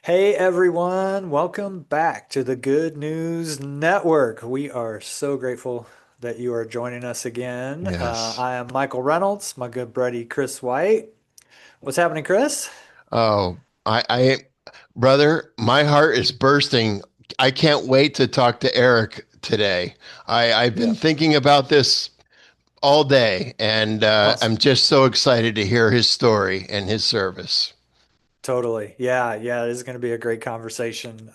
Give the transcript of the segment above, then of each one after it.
Hey everyone, welcome back to the Good News Network. We are so grateful that you are joining us again. Yes. I am Michael Reynolds, my good buddy Chris White. What's happening, Chris? Oh, brother, my heart is bursting. I can't wait to talk to Eric today. I've Yeah, been thinking about this all day, and awesome. I'm just so excited to hear his story and his service. Totally. Yeah, it is going to be a great conversation.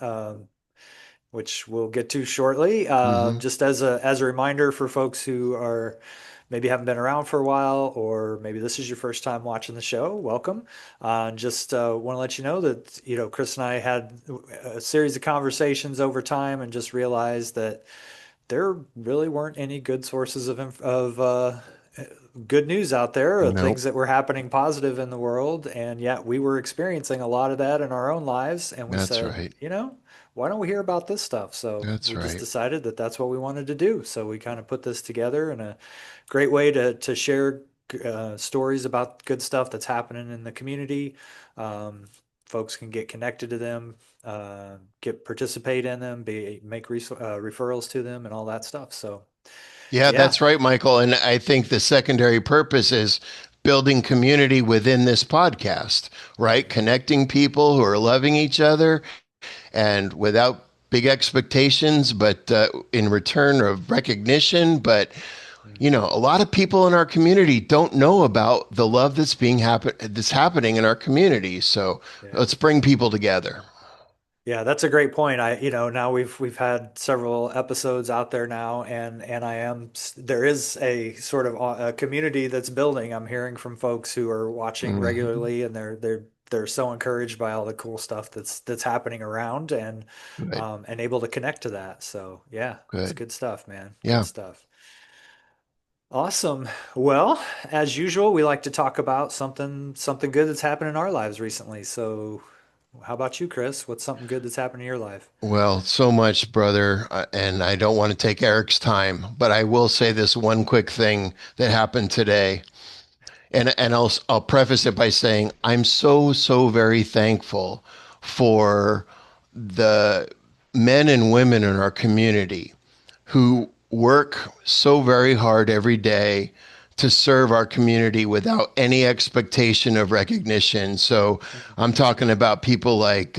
Which we'll get to shortly. Hmm. Just as a reminder for folks who are maybe haven't been around for a while, or maybe this is your first time watching the show, welcome. Just want to let you know that Chris and I had a series of conversations over time, and just realized that there really weren't any good sources of good news out there, or things Nope. that were happening positive in the world, and yet we were experiencing a lot of that in our own lives. And we That's said, right. why don't we hear about this stuff? So That's we just right. decided that that's what we wanted to do. So we kind of put this together in a great way to share stories about good stuff that's happening in the community. Um, Folks can get connected to them, get participate in them, make referrals to them, and all that stuff. So Yeah, yeah, that's right, Michael. And I think the secondary purpose is building community within this podcast, right? Connecting people who are loving each other and without big expectations, but in return of recognition. But a lot of people in our community don't know about the love that's happening in our community. So yeah. let's bring people together. Yeah, that's a great point. Now we've had several episodes out there now, and there is a sort of a community that's building. I'm hearing from folks who are watching Hmm. regularly, and they're so encouraged by all the cool stuff that's happening around, Good, and able to connect to that. So yeah, it's good. good stuff, man. Good Yeah. stuff. Awesome. Well, as usual, we like to talk about something good that's happened in our lives recently. So how about you, Chris? What's something good that's happened in your life? Well, so much, brother. And I don't want to take Eric's time, but I will say this one quick thing that happened today. And I'll preface it by saying I'm so very thankful for the men and women in our community who work so very hard every day to serve our community without any expectation of recognition. So I'm talking about people like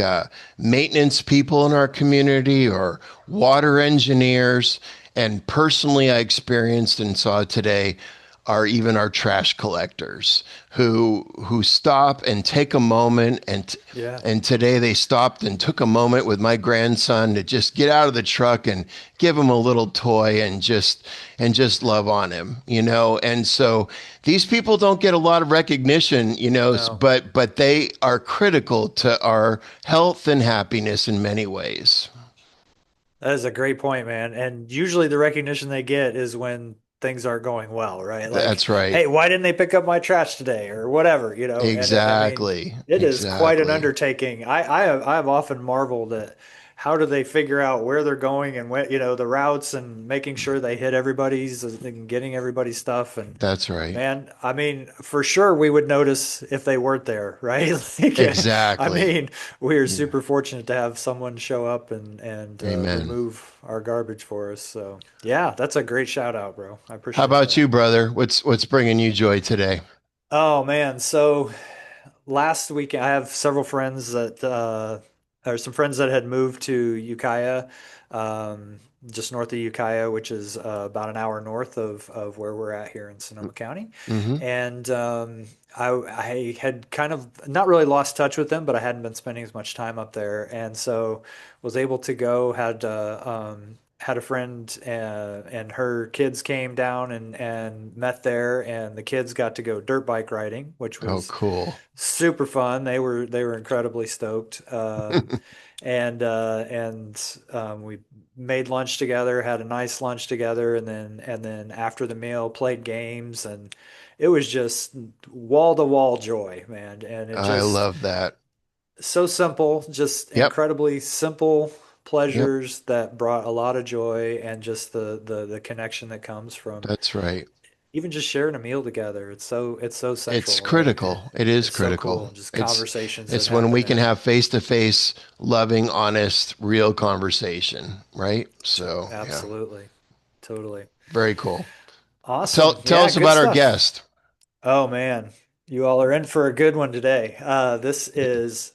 maintenance people in our community or water engineers. And personally, I experienced and saw today are even our trash collectors who stop and take a moment Yeah. and today they stopped and took a moment with my grandson to just get out of the truck and give him a little toy and just love on him. And so these people don't get a lot of recognition, No. but they are critical to our health and happiness in many ways. That is a great point, man. And usually the recognition they get is when things aren't going well, right? Like, That's right. hey, why didn't they pick up my trash today or whatever, And I mean, Exactly. it is quite an Exactly. undertaking. I have often marveled at how do they figure out where they're going and when, the routes, and making sure they hit everybody's and getting everybody's stuff. And That's right. man, I mean, for sure we would notice if they weren't there, right? I Exactly. mean, we are Yeah. super fortunate to have someone show up and Amen. remove our garbage for us. So yeah, that's a great shout out, bro. I How appreciate about that. you, brother? What's bringing you joy today? Oh man, so last week I have several friends that or some friends that had moved to Ukiah, just north of Ukiah, which is about an hour north of where we're at here in Sonoma County. Mm-hmm. And I had kind of not really lost touch with them, but I hadn't been spending as much time up there, and so was able to go. Had a friend, and her kids came down and met there, and the kids got to go dirt bike riding, which Oh, was cool. super fun. They were incredibly stoked. We made lunch together, had a nice lunch together, and then after the meal played games, and it was just wall to wall joy, man. And it I just love that. so simple, just Yep. incredibly simple Yep. pleasures that brought a lot of joy, and just the connection that comes from That's right. even just sharing a meal together, it's so It's central, right? critical. It is It's so critical. cool. Just It's conversations that it's when happen we can there. have face-to-face, loving, honest, real conversation, right? So, yeah, Absolutely. Totally. very cool. Tell Awesome. tell Yeah, us good about our stuff. guest. Oh man, you all are in for a good one today. This is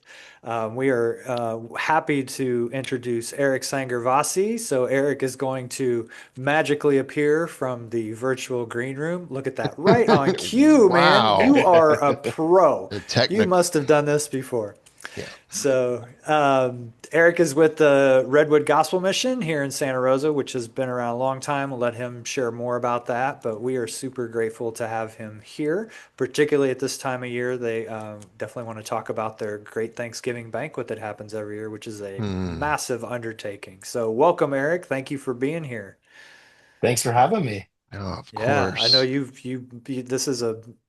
we are happy to introduce Eric Sangervasi. So Eric is going to magically appear from the virtual green room. Look at that, right on cue, man. You Wow. are a pro. The You technic must have done this before. Yeah. So, Eric is with the Redwood Gospel Mission here in Santa Rosa, which has been around a long time. We'll let him share more about that, but we are super grateful to have him here, particularly at this time of year. They definitely want to talk about their Great Thanksgiving Banquet that happens every year, which is a Hmm. massive undertaking. So, welcome, Eric. Thank you for being here. Thanks for having me. Oh, of Yeah, I know course. this is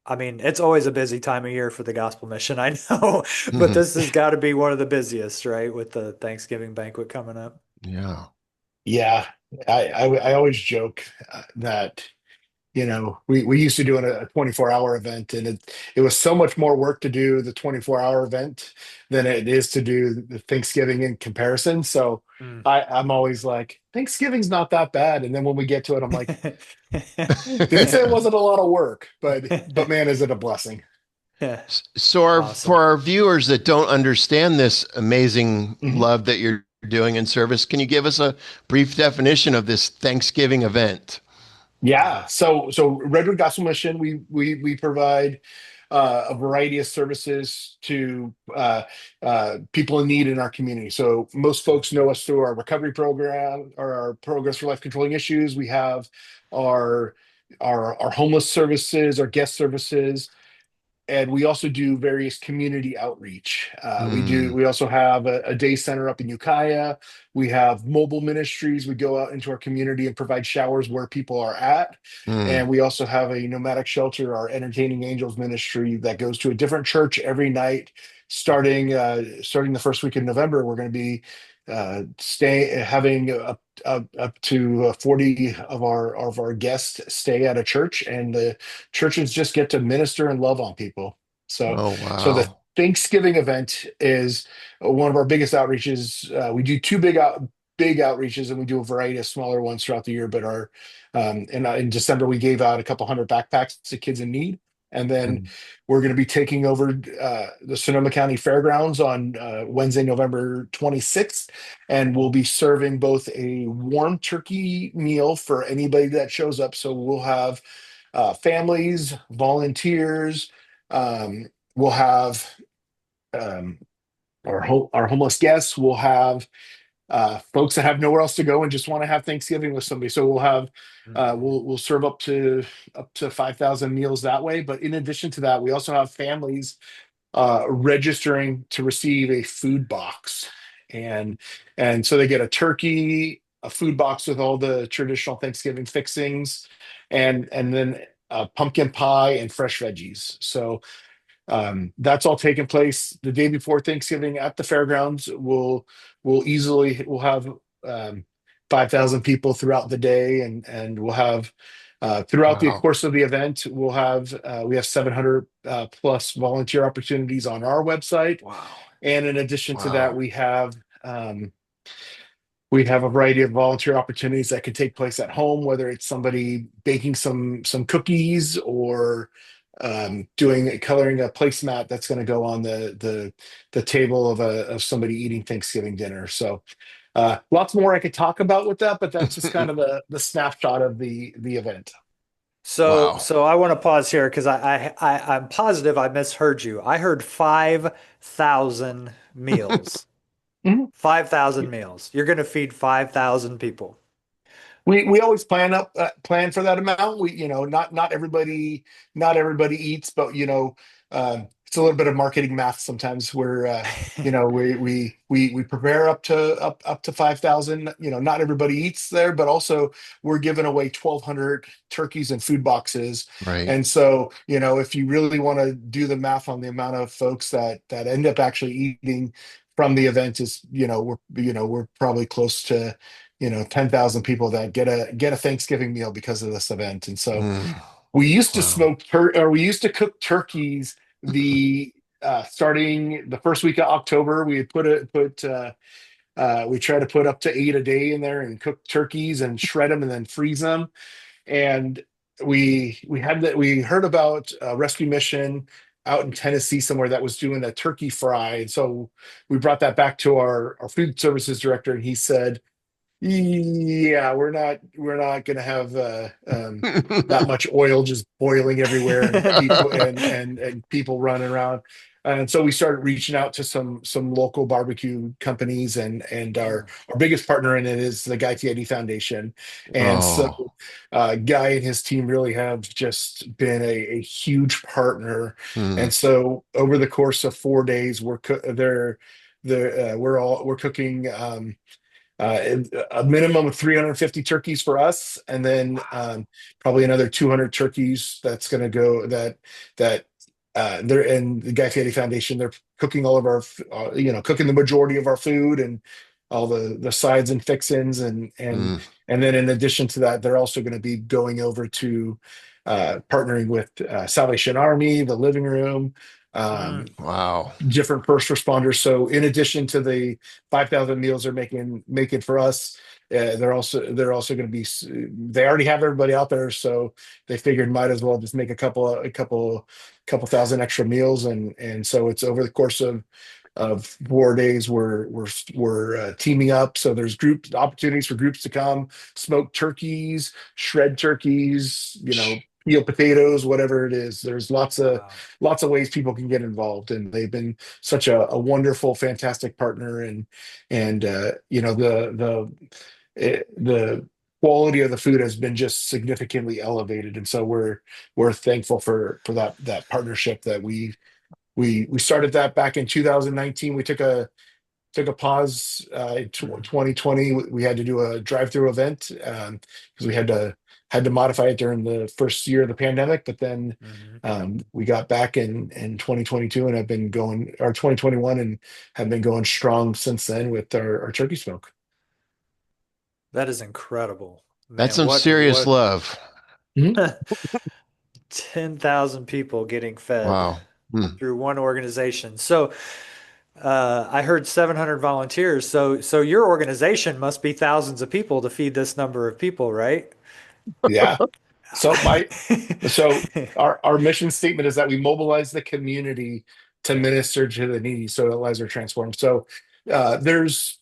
I mean, it's always a busy time of year for the gospel mission, I know, but this has got to be one of the busiest, right? With the Thanksgiving banquet coming up. Yeah. Yeah, I always joke that we used to do a 24-hour event, and it was so much more work to do the 24-hour event than it is to do the Thanksgiving in comparison. So Mm. I'm always like, Thanksgiving's not that bad, and then when we get to it, I'm like, didn't say it wasn't a lot of work, but man, is it a blessing. So for Awesome. our viewers that don't understand this amazing Mhm. love that you're doing in service, can you give us a brief definition of this Thanksgiving event? Yeah, so Redwood Gospel Mission, we provide a variety of services to people in need in our community. So most folks know us through our recovery program or our programs for life controlling issues. We have our our homeless services, our guest services, and we also do various community outreach. Hmm. We also have a day center up in Ukiah. We have mobile ministries. We go out into our community and provide showers where people are at. And Hmm. we also have a nomadic shelter, our Entertaining Angels ministry that goes to a different church every night. Starting the first week in November, we're going to be stay having up to 40 of our guests stay at a church, and the churches just get to minister and love on people. Oh, So the wow. Thanksgiving event is one of our biggest outreaches. We do two big outreaches, and we do a variety of smaller ones throughout the year. But our in December we gave out a couple hundred backpacks to kids in need, and then Hmm. we're going to be taking over the Sonoma County Fairgrounds on Wednesday, November 26th, and we'll be serving both a warm turkey meal for anybody that shows up. So we'll have families, volunteers. We'll have um, our homeless guests. We'll have folks that have nowhere else to go and just want to have Thanksgiving with somebody. So we'll have Mhm. we'll serve up to 5,000 meals that way. But in addition to that, we also have families registering to receive a food box, and so they get a turkey, a food box with all the traditional Thanksgiving fixings, and then pumpkin pie and fresh veggies. So that's all taking place the day before Thanksgiving at the fairgrounds. We'll have um, 5,000 people throughout the day, and we'll have throughout the Wow. course of the event, we have 700 plus volunteer opportunities on our website, Wow. and in addition to that, Wow. um, we have a variety of volunteer opportunities that could take place at home, whether it's somebody baking some cookies or doing coloring a placemat that's going to go on the table of somebody eating Thanksgiving dinner. So lots more I could talk about with that, but that's just kind of the snapshot of the event. Wow. So I want to pause here because I'm positive I misheard you. I heard 5,000 meals. Mhm. 5,000 meals. You're going to feed 5,000 people. We always plan for that amount. We not everybody eats, but it's a little bit of marketing math sometimes. Where we prepare up to 5,000. Not everybody eats there, but also we're giving away 1,200 turkeys and food boxes. Right. And so if you really want to do the math on the amount of folks that end up actually eating from the event, is we're probably close to 10,000 people that get a Thanksgiving meal because of this event. And so Hmm. Wow. we used to cook turkeys the starting the first week of October. We had we try to put up to 8 a day in there and cook turkeys and shred them and then freeze them. And we heard about a rescue mission out in Tennessee somewhere that was doing a turkey fry. And so we brought that back to our food services director, and he said, yeah, we're not going to have that much oil just boiling everywhere and people running around. And so we started reaching out to some local barbecue companies, and Mm. our biggest partner in it is the Guy Fieri Foundation. And so Oh. Guy and his team really have just been a huge partner. Hmm. And so over the course of 4 days, we're cooking. A minimum of 350 turkeys for us, and then probably another 200 turkeys that's going to go that they're in the Guy Fieri Foundation. They're cooking all of our, cooking the majority of our food and all the sides and fixins, Hmm. and then in addition to that, they're also going to be going over to partnering with Salvation Army, the Living Room. Mm. Um, Wow. Different first responders. So in addition to the 5,000 meals they're making for us, they're also going to be. They already have everybody out there, so they figured might as well just make a couple thousand extra meals, and so it's over the course of 4 days. We're teaming up. So there's group opportunities for groups to come, smoke turkeys, shred turkeys, peel potatoes, whatever it is. There's Wow. lots of ways people can get involved, and they've been such a wonderful, fantastic partner. And the quality of the food has been just significantly elevated, and so we're thankful for that partnership that we started that back in 2019. We took a pause in Mm. 2020. We had to do a drive-through event because we had to modify it during the first year of the pandemic. But then Mhm. we got back in 2022 and have been going, or 2021, and have been going strong since then with our turkey smoke. That is incredible. That's Man, some serious what love. Mhm. 10,000 people getting fed Wow. Hmm. through one organization. So, I heard 700 volunteers. So your organization must be thousands of people to feed this number of people, right? Yeah. So my so our mission statement is that we mobilize the community to minister to the needy so that lives are transformed. So there's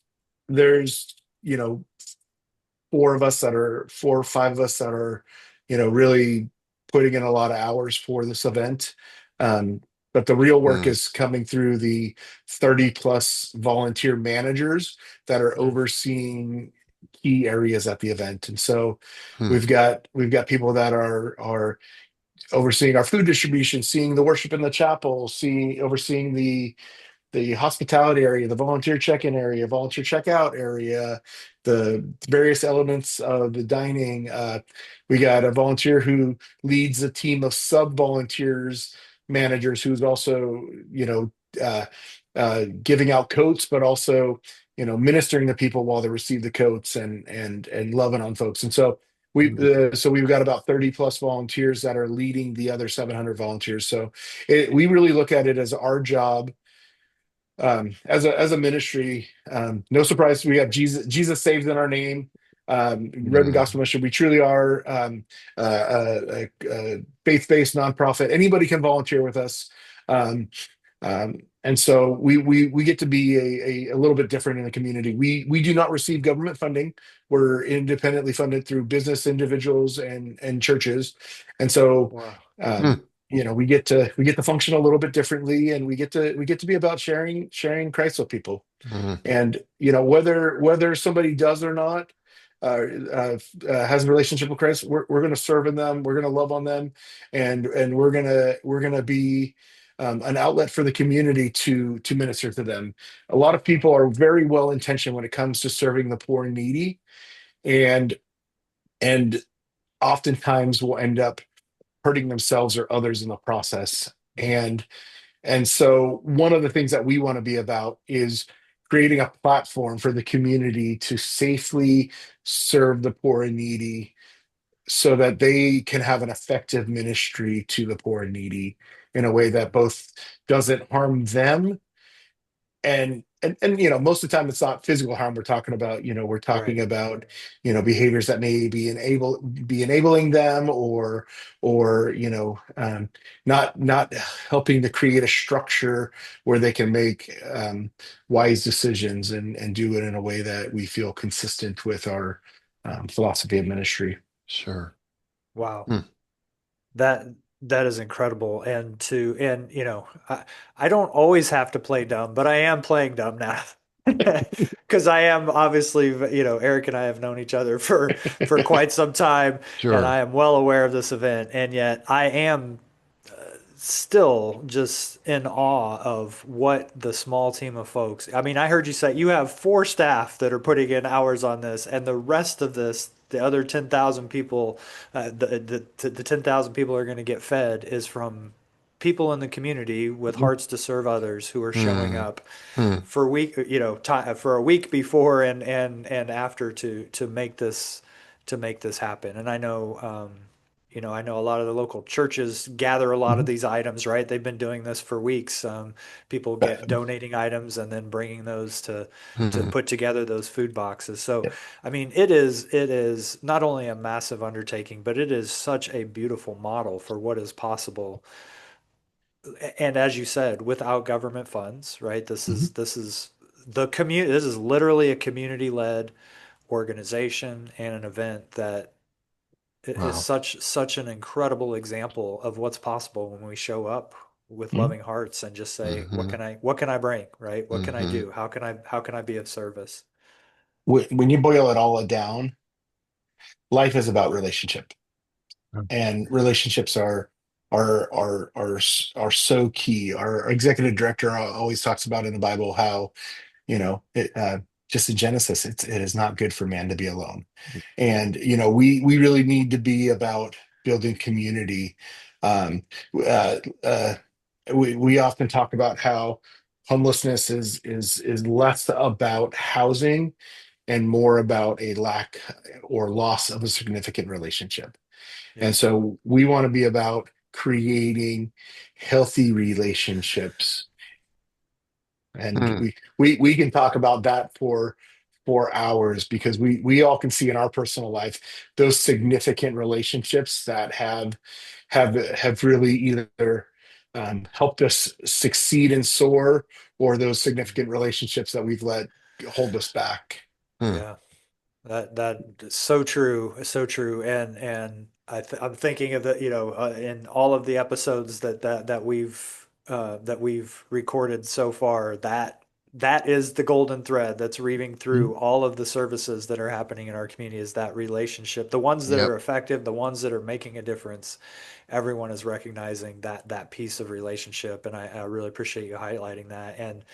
you know four or five of us that are really putting in a lot of hours for this event. Um, but the real work Hmm. is coming through the 30 plus volunteer managers that are Mm. overseeing key areas at the event. And so Hmm. we've got people that are overseeing our food distribution, seeing the worship in the chapel, seeing overseeing the hospitality area, the volunteer check-in area, volunteer checkout area, the various elements of the dining. We got a volunteer who leads a team of sub-volunteers, managers, who's also, uh, giving out coats, but also, ministering to people while they receive the coats and loving on folks. And so Mm. we've got about 30 plus volunteers that are leading the other 700 volunteers. So we really look at it as our job as a ministry. No surprise, we have Jesus saves in our name. Redwood Hmm. Gospel Mission. We truly are a faith-based nonprofit. Anybody can volunteer with us. Um, and so we get to be a little bit different in the community. We do not receive government funding. We're independently funded through business individuals and churches, and so Wow. Hmm. um, we get to function a little bit differently, and we get to be about sharing Christ with people. Hmm. And whether somebody does or not, has a relationship with Christ, we're going to serve in them. We're going to love on them, and we're gonna be an outlet for the community to minister to them. A lot of people are very well intentioned when it comes to serving the poor and needy, and and oftentimes will end up hurting themselves or others in the process. And so one of the things that we want to be about is creating a platform for the community to safely serve the poor and needy so that they can have an effective ministry to the poor and needy in a way that both doesn't harm them and most of the time it's not physical harm we're talking about. We're Right. talking about behaviors that may be enabling them, or not helping to create a structure where they can make wise decisions and do it in a way that we feel consistent with our philosophy of ministry. Sure. Wow. Hmm. That that is incredible. And I don't always have to play dumb, but I am playing dumb now. Because I am obviously, Eric and I have known each other for quite some time, and Sure. I am well aware of this event, and yet I am still just in awe of what the small team of folks. I mean, I heard you say you have four staff that are putting in hours on this, and the rest of this, the other 10,000 people, the 10,000 people are going to get fed is from people in the community with hearts to serve others who are showing Hmm. up Hmm. for for a week before and after to make this happen. And I know I know a lot of the local churches gather a lot of Mhm. these items, right? They've been doing this for weeks. People get donating items and then bringing those to Hmm. put together those food boxes. So, Yep. I mean, it is not only a massive undertaking, but it is such a beautiful model for what is possible. And as you said, without government funds, right? Mhm. This is the community. This is literally a community-led organization and an event that is Wow. such an incredible example of what's possible when we show up with Mhm. loving hearts and just say, Hmm. what can I bring, right? What can I Hmm. do? How can I be of service? When you boil it all down, life is about relationship, and relationships are so key. Our executive director always talks about in the Bible how just in Genesis, it is not good for man to be alone. And we really need to be about building community. Um, uh, uh, we often talk about how homelessness is less about housing and more about a lack or loss of a significant relationship. And Yeah. so we want to be about creating healthy relationships, and Hmm. we can talk about that for hours, because we all can see in our personal life those significant relationships that have really either helped us succeed and soar, or those significant relationships that we've let hold us back. Yeah. That is so true, so true. And I'm thinking of the, in all of the episodes that we've recorded so far, that is the golden thread that's weaving Mhm. through all of the services that are happening in our community is that relationship. The ones that are Yep. effective, the ones that are making a difference, everyone is recognizing that piece of relationship. And I really appreciate you highlighting that. And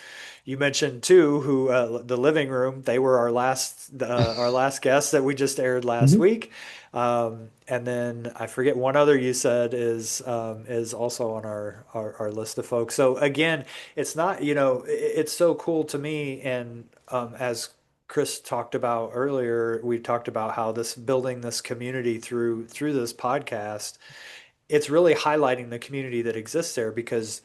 you mentioned too, who the living room. They were our last guest that we just aired last Mhm. week, and then I forget one other you said is also on our list of folks. So again, it's not it's so cool to me, and as Chris talked about earlier, we talked about how this building this community through this podcast. It's really highlighting the community that exists there because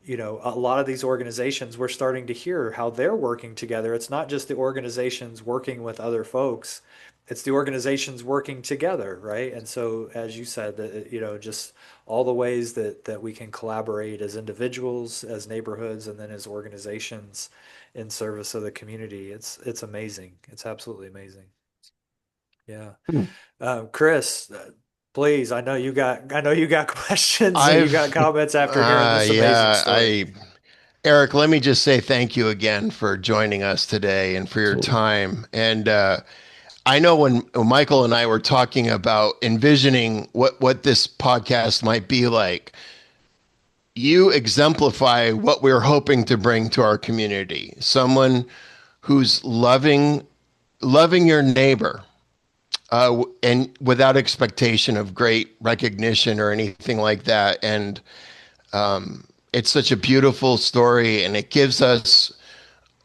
a lot of these organizations, we're starting to hear how they're working together. It's not just the organizations working with other folks, it's the organizations working together, right? And so, as you said, just all the ways that we can collaborate as individuals, as neighborhoods, and then as organizations in service of the community. It's amazing. It's absolutely amazing. Yeah. Hmm. Chris, please, I know you got questions and you got I've, comments after hearing this amazing yeah, story. Eric, let me just say thank you again for joining us today and for your Absolutely. time. And I know when Michael and I were talking about envisioning what this podcast might be like, you exemplify what we're hoping to bring to our community. Someone who's loving your neighbor, and without expectation of great recognition or anything like that. And it's such a beautiful story, and it gives us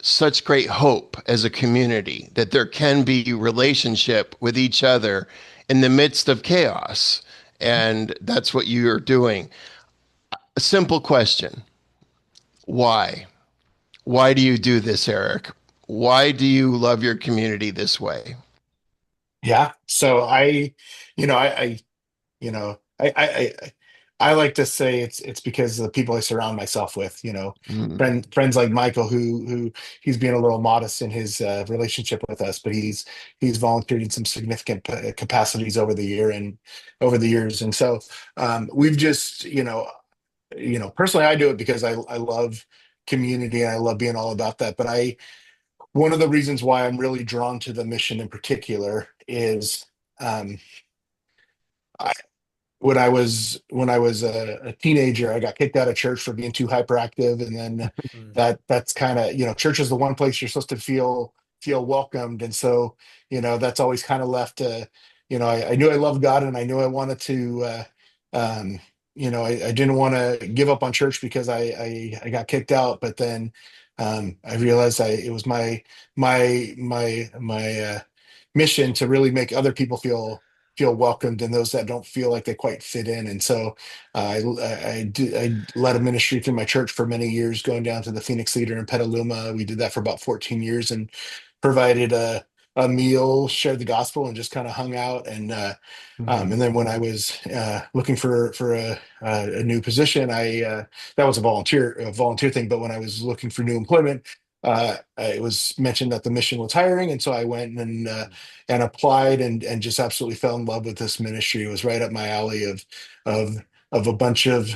such great hope as a community that there can be relationship with each other in the midst of chaos. And that's what you're doing. A simple question. Why? Why do you do this, Eric? Why do you love your community this way? Yeah. So you know, I you know, I like to say it's because of the people I surround myself with, Mm, friends like Michael, who he's being a little modest in his relationship with us, but he's volunteered in some significant capacities over the years. And so we've just, personally, I do it because I love community and I love being all about that. But one of the reasons why I'm really drawn to the mission in particular is, um, when I was a teenager, I got kicked out of church for being too hyperactive, and then Mm. that's kind of, church is the one place you're supposed to feel welcomed, and so that's always kind of left. I knew I loved God, and I knew I wanted to. Um, I didn't want to give up on church because I got kicked out, but then I realized it was my mission to really make other people feel welcomed and those that don't feel like they quite fit in. And so I led a ministry through my church for many years, going down to the Phoenix Leader in Petaluma. We did that for about 14 years and provided a meal, shared the gospel, and just kind of hung out. And then when I was looking for a new position, I that was a volunteer thing. But when I was looking for new employment, it was mentioned that the mission was hiring, and so I went and applied and just absolutely fell in love with this ministry. It was right up my alley of of a bunch of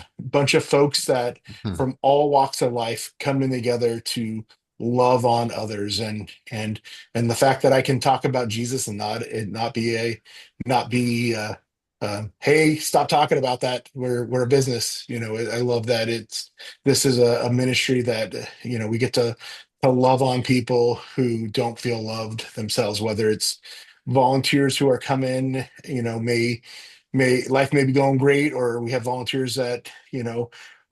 folks that mm, from all walks of life coming together to love on others, and the fact that I can talk about Jesus and not be hey, stop talking about that, we're a business. I love that this is a ministry that we get to love on people who don't feel loved themselves, whether it's volunteers who are coming, may life may be going great, or we have volunteers that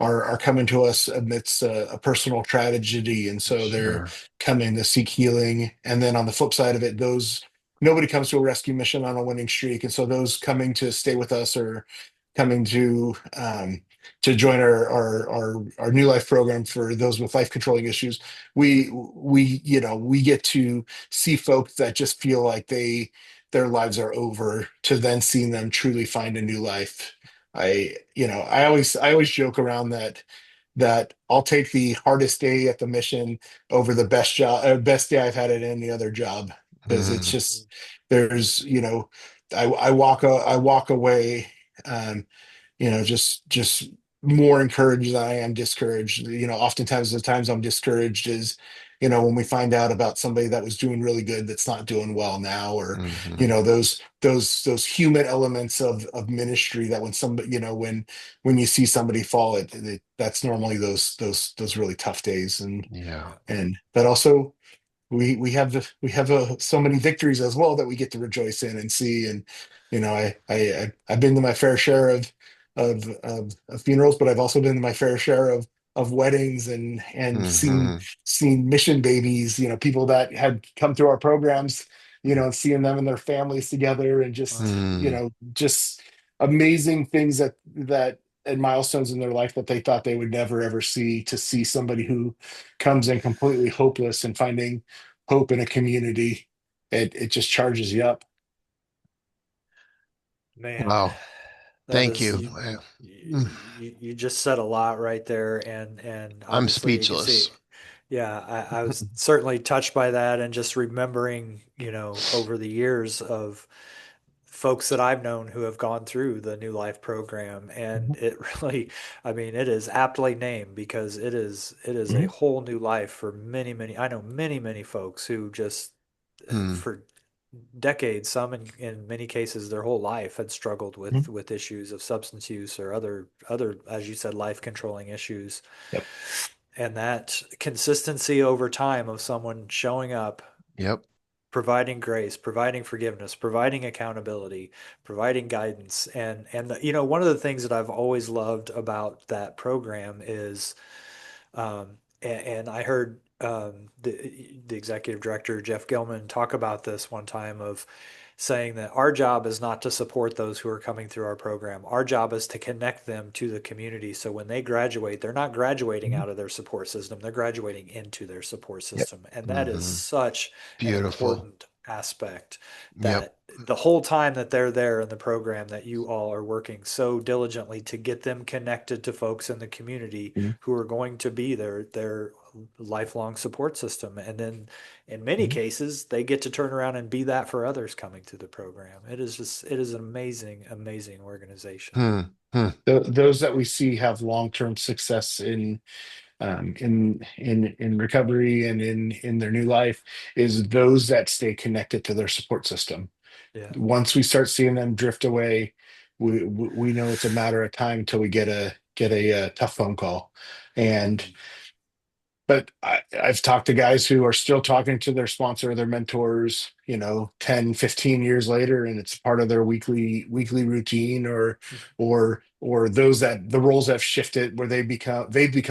are coming to us amidst a personal tragedy, and so they're sure. coming to seek healing. And then on the flip side of it, those nobody comes to a rescue mission on a winning streak, and so those coming to stay with us or coming to join our new life program for those with life controlling issues, we get to see folks that just feel like their lives are over, to then seeing them truly find a new life. I always joke around that I'll take the hardest day at the mission over the best day I've had at any other job, because it's Mm, just there's I walk away, um, just more encouraged than I am discouraged. Oftentimes the times I'm discouraged is, when we find out about somebody that was doing really good that's not doing well now, or mhm. those human elements of ministry, that when somebody, when you see somebody fall, that's normally those really tough days. and Yeah. Yeah. and that also, we have so many victories as well that we get to rejoice in and see. And I've been to my fair share of funerals, but I've also been to my fair share of weddings, and Hmm. seen mission babies, people that had come through our programs, and seeing them and their families together, and just Wow. just amazing things that and milestones in their life that they thought they would never ever see, to see somebody who comes in completely hopeless and finding hope in a community. It just charges you up. Man, Wow. that Thank is you. you, Mm, you just said a lot right there, and I'm obviously you can speechless. see, yeah, I was certainly touched by that, and just remembering, over the years of folks that I've known who have gone through the New Life program, and it really, I mean, it is aptly named because it is a Mhm. whole new life for many. I know many folks who just Mm, for decades, some in many cases their whole life had struggled Mhm. with issues of substance use or other, as you said, life controlling issues. Yep. And that consistency over time of someone showing up, yep. providing grace, providing forgiveness, providing accountability, providing guidance. And one of the things that I've always loved about that program is, and I heard the executive director Jeff Gilman talk about this one time of saying that our job is not to support those who are coming through our program. Our job is to connect them to the community. So when they graduate, they're not graduating Mhm. out of their support system, they're graduating into their support Yep. system. And that is Hmm. such an Beautiful. important aspect, Yep. that the whole time that they're there in the program, that you all are working so diligently to get them connected to folks in the community Mhm. who are going to be their lifelong support system. And then in many Mhm. cases, they get to turn around and be that for others coming through the program. It is an amazing organization. Hmm. Hmm. Those that we see have long-term success in recovery and in their new life is those that stay connected to their support system. Yeah. Once we start seeing them drift away, we know it's a matter of time until we get a tough phone call. And Mhm. but I've talked to guys who are still talking to their sponsor, their mentors, 10, 15 years later, and it's part of their weekly routine, or those that the roles have shifted where they've become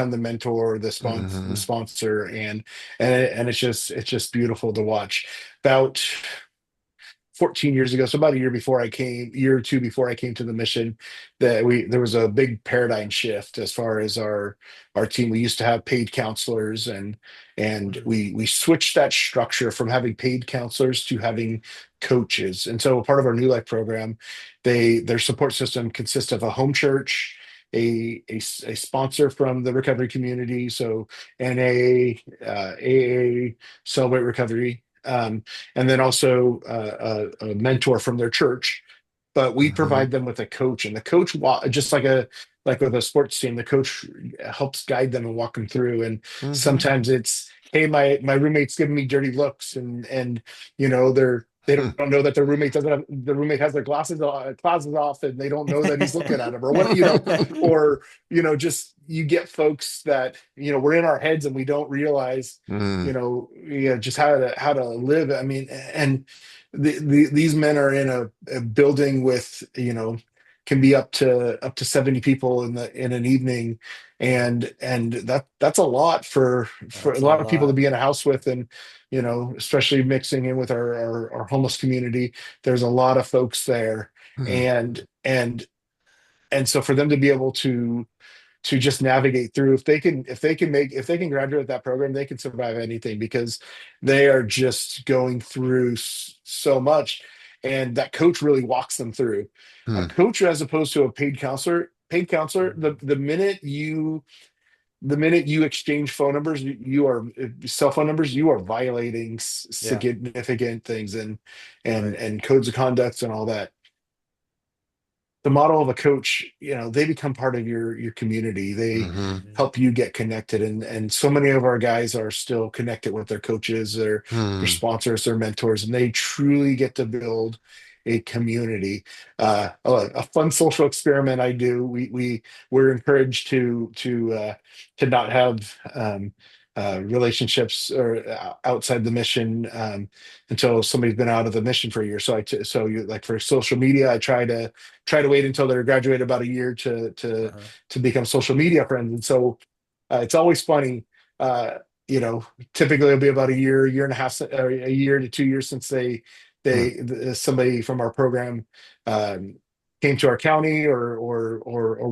the mentor, the Hmm. sponsor, and it's just beautiful to watch. About 14 years ago, so about year or two before I came to the mission, that we there was a big paradigm shift as far as our team. We used to have paid counselors, and Mhm. we switched that structure from having paid counselors to having coaches. And so part of our New Life program, their support system consists of a home church, a sponsor from the recovery community, so NA, AA, Celebrate Recovery, and then also a mentor from their church. But we Hmm. provide them with a coach, and the coach, just like with a sports team, the coach helps guide them and walk them through. And Hmm. sometimes it's, hey, my roommate's giving me dirty looks, and they don't know that the roommate has their glasses off, and they don't know that he's looking at them, or what, or just you get folks that we're in our heads and we don't realize Hmm. just how to live. I mean, and these men are in a building with can be up to 70 people in an evening, Yeah, and that's a lot for a that's a lot of people to lot. be in a house with. And especially mixing in with our homeless community, there's a lot of folks there. Hmm. And and and so for them to be able to just navigate through, if they can graduate that program, they can survive anything, because they are just going through so much, and that coach really walks them through. A Hmm. coach, as opposed to a paid counselor, the Mhm. the minute you exchange phone numbers, you are cell phone numbers, you are violating Yeah, significant things, and right. and codes of conduct and all that. The model of a coach, they become part of your community. They Hmm. Mhm. help you get connected, and so many of our guys are still connected with their coaches, their Hmm. sponsors, their mentors, and they truly get to build a community. A fun social experiment I do. We're encouraged to not have relationships or outside the mission, until somebody's been out of the mission for a year. So you, like, for social media, I try to wait until they're graduated about a year Uh-huh. to become social media friends. And so it's always funny. Uh, Typically it'll be about a year and a half, or a year to 2 years since Hmm. somebody from our program um, came to our county, or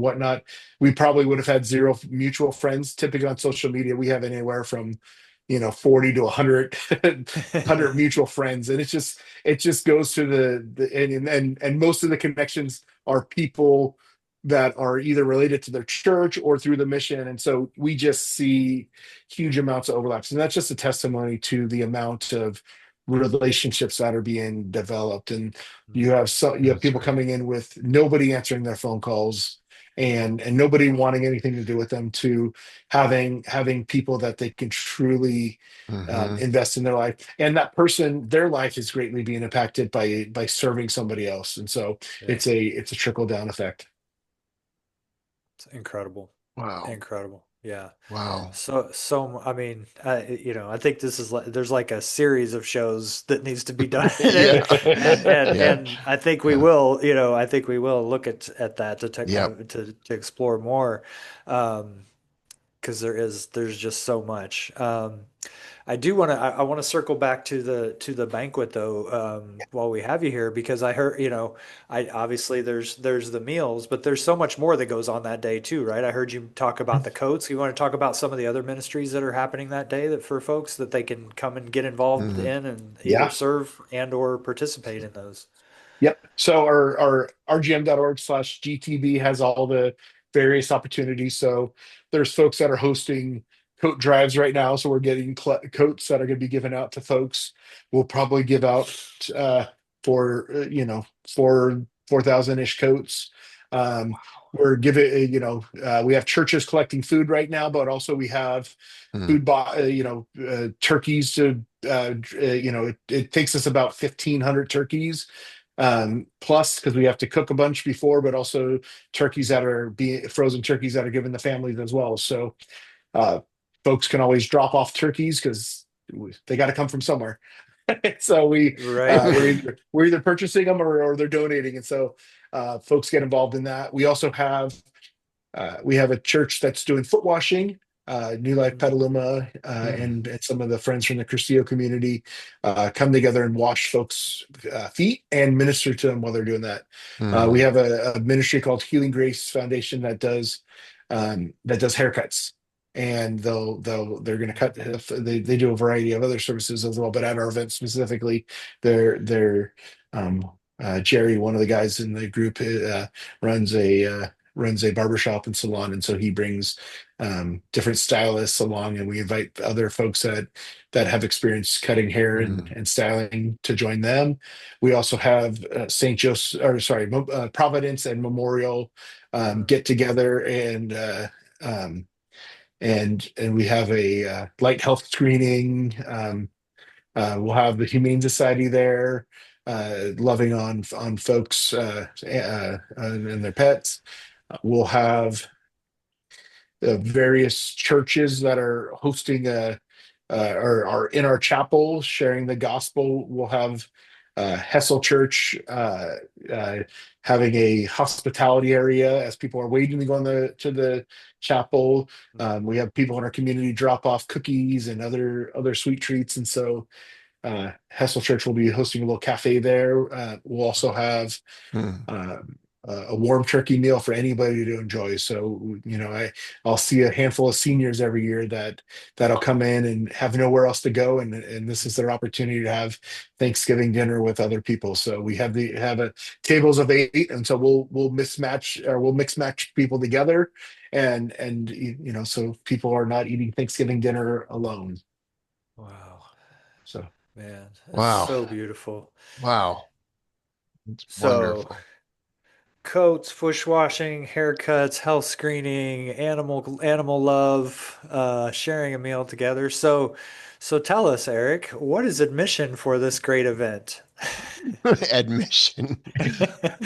whatnot. We probably would have had zero mutual friends. Typically on social media, we have anywhere from 40 to 100 mutual friends, and it just goes to and most of the connections are people that are either related to their church or through the mission. And so we just see huge amounts of overlaps, and that's just a testimony to the amount of relationships that are being developed. And Mhm. you have That's people right. coming in with nobody answering their phone calls, and nobody wanting anything to do with them, to having people that they can truly Hmm. invest in their life, and that person, their life is greatly being impacted by serving somebody else. And so Yeah, it's a trickle down effect. it's incredible. Wow. Incredible. Yeah. Wow. So I mean, I think this is like, there's like a series of shows that needs to be done, Yeah. Yeah. and I think we Yeah. will, I think we will look at that Yep. to explore more, because there's just so much. I do want to. I want to circle back to the banquet though, while we have you here, because I heard, I obviously there's the meals, but there's so much more that goes on that day too, right? I heard you talk about the coats. You want to talk about some of the other ministries that are happening that day that for folks that they can come and get involved Mhm. in and either Yeah. serve and or participate in those. Yep. So our rgm.org/GTB has all the various opportunities. So there's folks that are hosting coat drives right now. So we're getting coats that are going to be given out to folks. We'll probably give out uh, for for 4,000-ish coats. Um, we're giving we have churches collecting food right now, but also we have Mhm. turkeys to it takes us about 1,500 turkeys plus because we have to cook a bunch before, but also turkeys that are being frozen turkeys that are given to families as well. So uh, folks can always drop off turkeys because they got to come from somewhere. So Right. we're either purchasing them or they're donating, and so folks get involved in that. We have a church that's doing foot washing. New Life Petaluma Mhm. and some of the friends from the Cristio community come together and wash folks' feet and minister to them while they're doing that. We Mhm. have a ministry called Healing Grace Foundation that does haircuts, and they're going to cut. They do a variety of other services as well, but at our event specifically, they're Jerry, one of the guys in the group, runs a barbershop and salon, and so he brings different stylists along, and we invite other folks that have experience cutting hair and, Mhm. and styling to join them. We also have St. Joseph, or sorry, Providence and Memorial Mhm. get together um, and we have a light health screening. We'll have the Humane Society there, loving on folks and their pets. We'll have various churches that are hosting or are in our chapel sharing the gospel. We'll have Hessel Church uh, having a hospitality area as people are waiting to go to the chapel. We have people in our community drop off cookies and other sweet treats, and so Hessel Church will be hosting a little cafe there. We'll also have Mhm. a warm turkey meal for anybody to enjoy. So, I'll see a handful of seniors every year that'll come in and have nowhere else to go, and this is their opportunity to have Thanksgiving dinner with other people. So we have a tables of 8, and so we'll mix match people together, and so people are not eating Thanksgiving dinner alone. Wow, So. man, that's Wow. so beautiful. Wow. It's So. wonderful. Coats, bush washing, haircuts, health screening, animal love, sharing a meal together. So tell us, Eric, what is admission for this great event? Admission.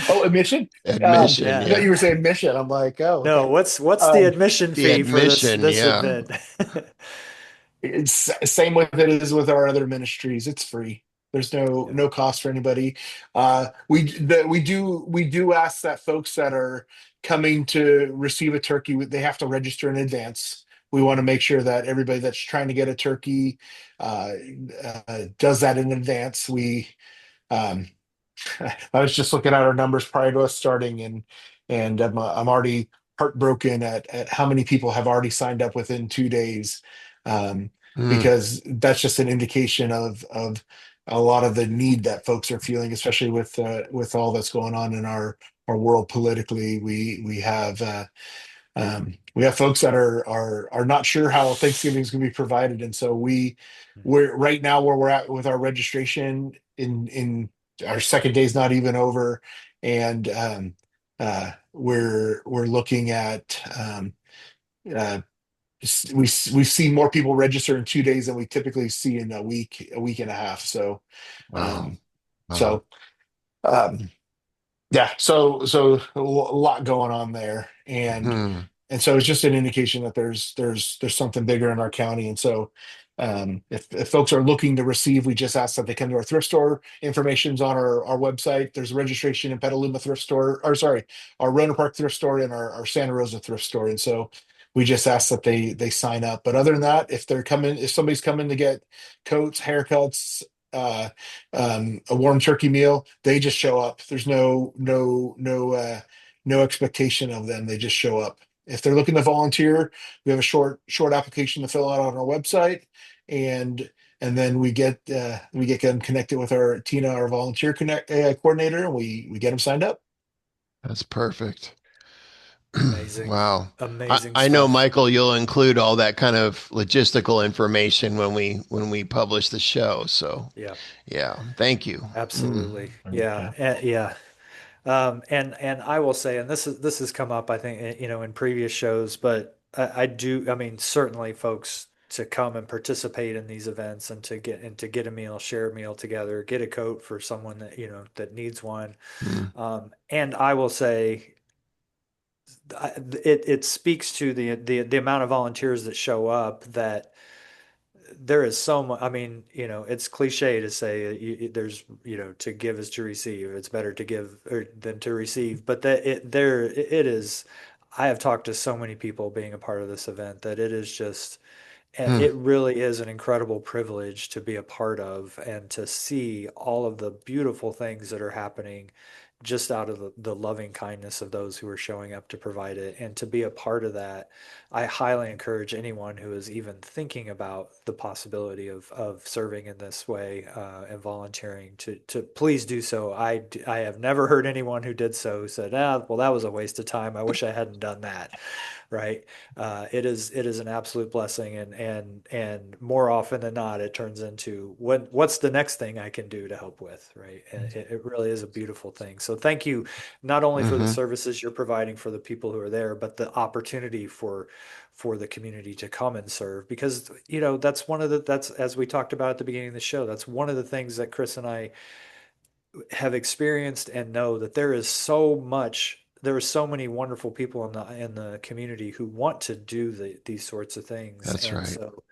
Oh, admission? Admission, I Yeah. thought yeah. you were saying mission. I'm like, oh, No, okay. what's the Um, admission The fee for this admission, this yeah. event? it's same with it is with our other ministries. It's free. There's Yeah. no cost for anybody. We do ask that folks that are coming to receive a turkey, they have to register in advance. We want to make sure that everybody that's trying to get a turkey uh, does that in advance. Um, I was just looking at our numbers prior to us starting, and I'm already heartbroken at how many people have already signed up within 2 days, um, Mm. because that's just an indication of a lot of the need that folks are feeling, especially with all that's going on in our world politically. We have folks that are not sure how Thanksgiving is going to be provided, and so we're right now where we're at with our registration in our second day's not even over, and we're looking at uh, we've seen more people register in 2 days than we typically see in a week and a half. So Wow. um, Wow. so um, yeah, so a lot going on there, Hmm. and so it's just an indication that there's something bigger in our county, and so if folks are looking to receive, we just ask that they come to our thrift store. Information's on our website. There's a registration in Petaluma thrift store, or sorry, our Roanoke Park thrift store and our Santa Rosa thrift store, and so we just ask that they sign up. But other than that, if somebody's coming to get coats, haircuts, uh, a warm turkey meal, they just show up. There's no expectation of them. They just show up. If they're looking to volunteer, we have a short application to fill out on our website, and and then we get them connected with our Tina, our volunteer coordinator, and we get them signed up. That's perfect. Amazing, Wow. amazing I know, stuff. Michael, you'll include all that kind of logistical information when we publish the show. So Yeah, yeah, thank you. Mm. absolutely. Yeah, Yeah. yeah. And I will say, and this has come up, I think, in previous shows, but I do, I mean, certainly folks to come and participate in these events and to get a meal, share a meal together, get a coat for someone that, that needs one. Mm. And I will say, it speaks to the amount of volunteers that show up that there is so much. I mean, it's cliche to say there's, to give is to receive. It's better to give than to receive. But it is. I have talked to so many people being a part of this event that it is just Mm. it really is an incredible privilege to be a part of and to see all of the beautiful things that are happening just out of the loving kindness of those who are showing up to provide it. And to be a part of that, I highly encourage anyone who is even thinking about the possibility of serving in this way and volunteering to please do so. I have never heard anyone who did so who said, well, that was a waste of time. I wish I hadn't done that. Right. It is an absolute blessing, and more often than not, it turns into what's the next thing I can do to help with, right? And it really is a beautiful thing. So thank you not only for the Hmm. services you're providing for the people who are there, but the opportunity for the community to come and serve, because that's as we talked about at the beginning of the show, that's one of the things that Chris and I have experienced and know that there are so many wonderful people in the community who want to do these sorts of things. That's And right. so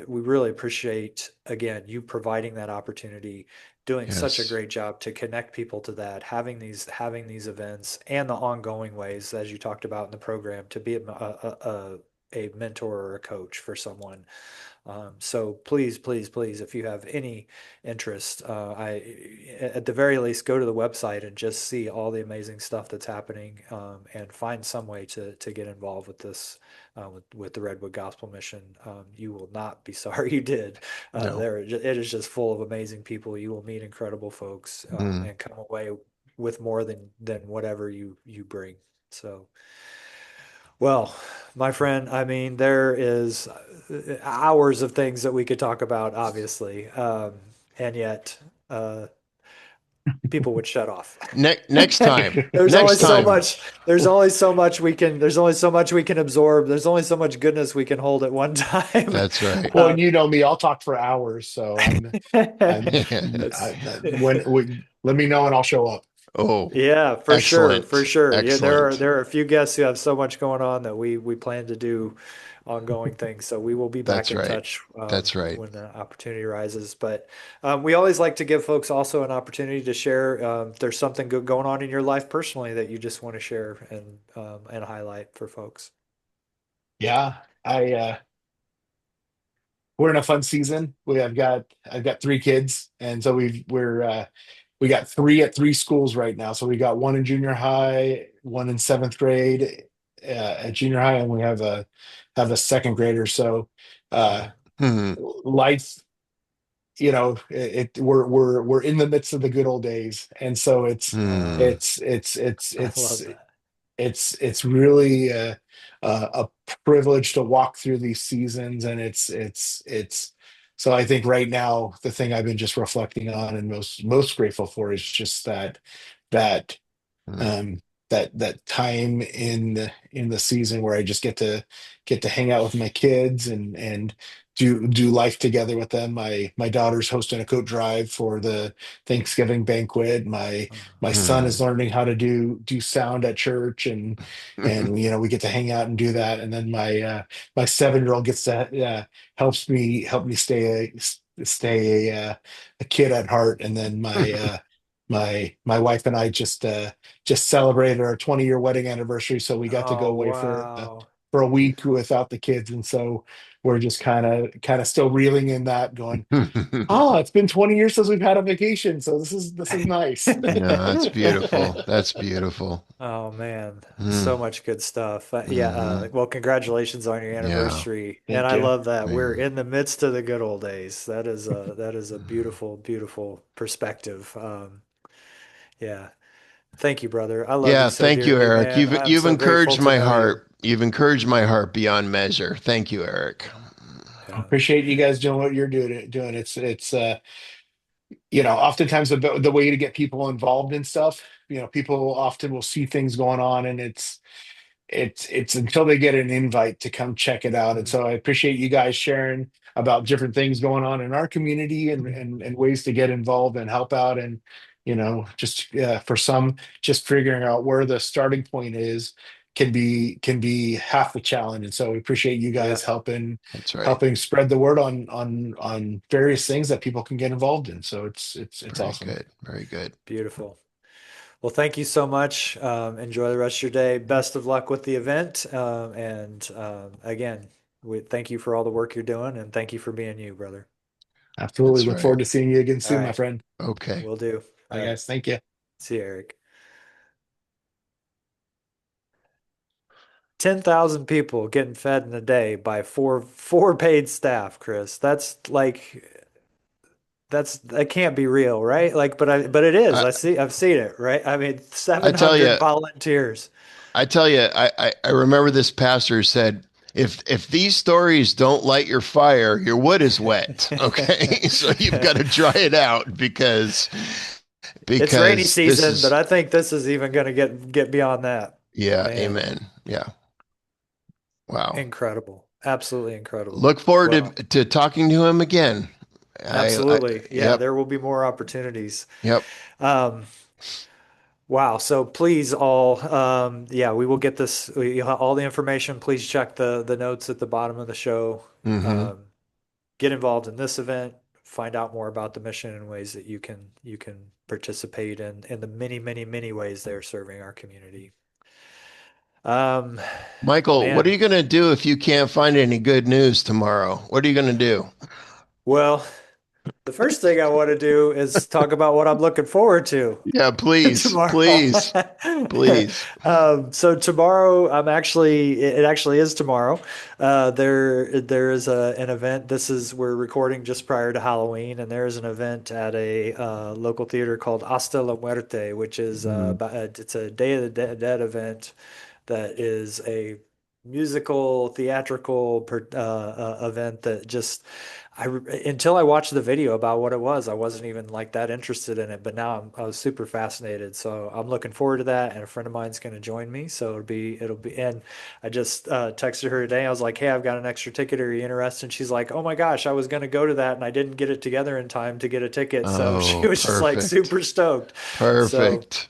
we really appreciate, again, you providing that opportunity, doing such a Yes. great job to connect people to that, having these events and the ongoing ways, as you talked about in the program, to be a mentor or a coach for someone. So please, please, please, if you have any interest, at the very least, go to the website and just see all the amazing stuff that's happening, and find some way to get involved with this, with the Redwood Gospel Mission. You will not be sorry you did. No. It is just full of amazing people. You will meet incredible folks, Mm. and come away with more than whatever you bring. So. Well, my friend, I mean, there is hours of things that we could talk about, obviously, and yet people would shut off. Next time. There's only Next so time. much. There's only so much we can absorb. There's only so much goodness we can hold at one time. That's right. Well, Uh, and you know me, I'll talk for hours. So that's when let me know and I'll show up. Oh, Yeah, for sure, for excellent. sure. Yeah, Excellent. there are a few guests who have so much going on that we plan to do ongoing things. So we will be back That's in right. touch, That's right. when the opportunity arises. But we always like to give folks also an opportunity to share, if there's something good going on in your life personally that you just want to share and highlight for folks. Yeah, I we're in a fun season. I've got three kids, and so we got three at three schools right now. So we got one in junior high, one in seventh grade at junior high, and we have a second grader. So uh, Wow. Hmm. life, we're in the midst of the good old days, and so Hmm. it's it's it's I it's love that. it's really a privilege to walk through these seasons, and it's so I think right now the thing I've been just reflecting on and most grateful for is just that Hmm. um that time in the season where I just get to hang out with my kids and do life together with them. My daughter's hosting a coat drive for the Thanksgiving banquet. My son is Hmm. learning how to do sound at church, and we get to hang out and do that. And then my 7-year-old gets to help me stay a kid at heart. And then my wife and I just celebrated our 20-year wedding anniversary, so we got to go Oh, away for wow. for a week without the kids, and so we're just kind of still reeling in that, going, oh, it's been 20 years since we've had a vacation, so this is nice. No, that's beautiful. That's beautiful. Oh man, so Mm, much good stuff. Yeah, hmm. well, congratulations on your Yeah. anniversary. And Thank I you. love that we're Yeah. in the midst of the good old days. That is a beautiful, beautiful perspective. Yeah. Thank you, brother. I love you Yeah, so thank you, dearly, Eric. man. I'm You've so grateful encouraged to my know you. heart. You've encouraged my heart beyond measure. Thank you, Eric. I Yeah. appreciate you guys doing what you're doing. It's oftentimes the way to get people involved in stuff. People often will see things going on, and it's until they get an invite to come check it out. And Mhm. so I appreciate you guys sharing about different things going on in our community, and ways to get involved and help out. And just for some, just figuring out where the starting point is can be half the challenge. And so we appreciate you Yeah. guys That's right. helping spread the word on various things that people can get involved in. So it's Very awesome. good. Very good. Beautiful. Well, thank you so much. Enjoy the rest of your day. Best of luck with the event. And again, we thank you for all the work you're doing, and thank you for being you, brother. Absolutely. That's Look right. forward to seeing you again All soon, my right. friend. Okay. Will do. All Bye, right. guys. Thank you. See you, Eric. 10,000 people getting fed in a day by four paid staff, Chris. That can't be real, right? Like, but it is. I I've seen it, right? I mean, I tell 700 you, volunteers. I remember this pastor said, if these stories don't light your fire, your wood is wet. Okay. So you've got to dry it out It's rainy because this season, but is I think this is even going to get beyond that. yeah, Man, amen. Yeah. Wow. incredible. Absolutely incredible. Look forward Well, to talking to him again. I absolutely. Yeah, yep, there will be more opportunities. yep. Um, wow. So please all, yeah, we will get all the information. Please check the notes at the bottom of the show. Hmm. Um, get involved in this event. Find out more about the mission and ways that you can participate in the many, many, many ways they're serving our community. Um, Michael, what are man. you going to do if you can't find any good news tomorrow? What are you going to do? Well, the first thing I want to do is talk about what I'm looking forward to Yeah, please, tomorrow. please, please. So tomorrow, it actually is tomorrow. There is an event. We're recording just prior to Halloween, and there is an event at a local theater called Hasta la Muerte, which is Mm. it's a Day of the Dead event that is a musical theatrical event that just until I watched the video about what it was, I wasn't even like that interested in it. But now I was super fascinated. So I'm looking forward to that. And a friend of mine's going to join me. So and I just texted her today. I was like, hey, I've got an extra ticket. Are you interested? And she's like, oh my gosh, I was going to go to that and I didn't get it together in time to get a ticket. So she Oh, was just like perfect. super stoked. So Perfect.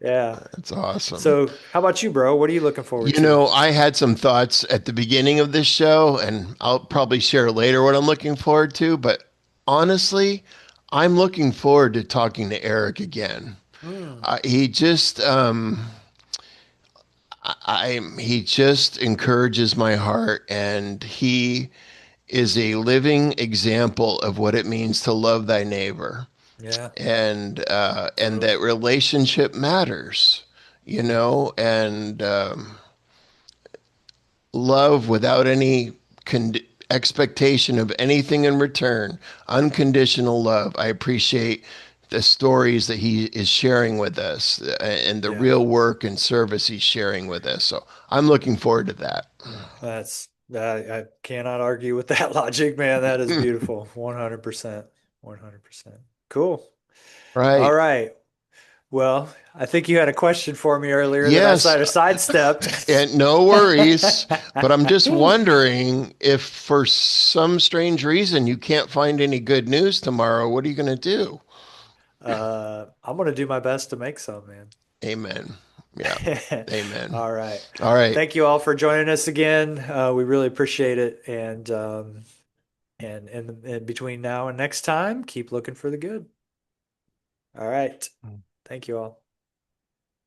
yeah. That's awesome. So how about you, bro? What are you looking forward You to? know, I had some thoughts at the beginning of this show, and I'll probably share later what I'm looking forward to. But honestly, I'm looking forward to talking to Eric again. Hmm. He just, he just encourages my heart, and he is a living example of what it means to love thy neighbor, Yeah, and totally. that relationship matters, Hmm. and love without any expectation of anything in return, unconditional love. I appreciate the stories that he is sharing with us, and the Yeah. real work and service he's sharing with us. So I'm looking forward to that. I cannot argue with that logic, man. That is beautiful. 100%. 100%. Cool. All Right. right. Well, I think you had a question for me earlier that I Yes. sort of sidestepped. And no worries, but I'm just wondering if for some strange reason you can't find any good news tomorrow, what are you going to do? I'm gonna do my best to make some, man. Amen. Yeah. Amen. All right. All right. Thank you all for joining us again. We really appreciate it. And between now and next time, keep looking for the good. All right. Thank you all.